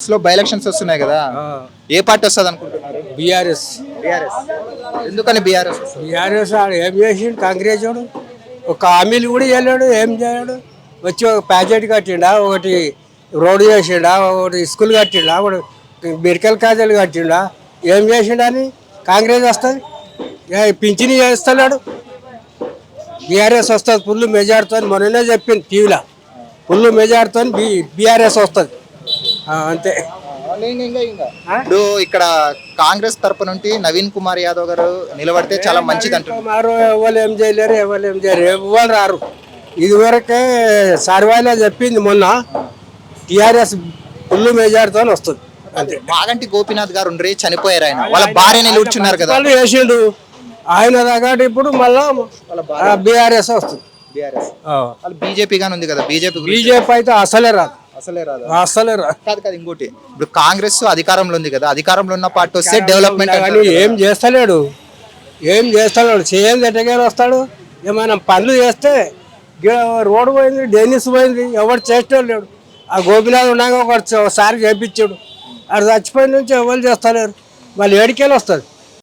లో by elections వస్తున్నాయి కదా, ఏ పార్టీ వస్తుంది అనుకుంటున్నారు? BRS BRS. ఎందుకని బీఆర్ఎస్? బీఆర్ఎస్ ఆడు ఏం చేసిండు కాంగ్రెస్ వాడు ఒక హామీలు కూడా చేయలేడు ఏం చేయడు వచ్చి ఒక ప్యాకెట్ కట్టిండా ఒకటి రోడ్డు చేసిండా ఒకటి స్కూల్ కట్టిండా ఒకటి మెడికల్ కాలేజీలు కట్టిండా ఏం చేసిండని కాంగ్రెస్ వస్తుంది పింఛని చేస్తలేడు బీఆర్ఎస్ వస్తుంది ఫుల్ మెజార్టీతో మొన్ననే చెప్పింది టీవీలో ఫుల్ మెజార్టీతో బీఆర్ఎస్ వస్తుంది అంతే. ఇప్పుడు ఇక్కడ కాంగ్రెస్ తరపు నుండి నవీన్ కుమార్ యాదవ్ గారు నిలబడితే చాలా మంచిది అంటున్నారు. ఎవరు ఏం చేయలేరు ఎవరు రారు ఇదివరకే సర్వేలో చెప్పింది మొన్న టీఆర్ఎస్ ఫుల్ మెజార్టీతో వస్తుంది అంతే. మాగంటి గోపీనాథ్ గారు ఉండ్రి చనిపోయారు, ఆయన వాళ్ళ భార్యని నిలుచున్నారు కదా, వేసిండు ఆయన దగ్గర ఇప్పుడు మళ్ళా బీఆర్ఎస్ వస్తుంది. బీజేపీ గాని ఉంది కదా, బీజేపీ అయితే అసలే రాదు కాదు కాదు. ఇంకోటి ఇప్పుడు కాంగ్రెస్ అధికారంలో ఉంది కదా, అధికారంలో ఉన్న పార్టీ వస్తే డెవలప్మెంట్ కానీ ఏం చేస్తలేడు చేయండి ఎట్టగానే వస్తాడు ఏమైనా పనులు చేస్తే రోడ్డు పోయింది డెన్నిస్ పోయింది ఎవరు చేసేవాడు లేడు. ఆ గోపినాథ్ ఉన్నాక ఒకసారి చేయించాడు అది చచ్చిపోయిన నుంచి ఎవరు చేస్తలేరు మళ్ళీ ఏడికెళ్ళి వస్తుంది.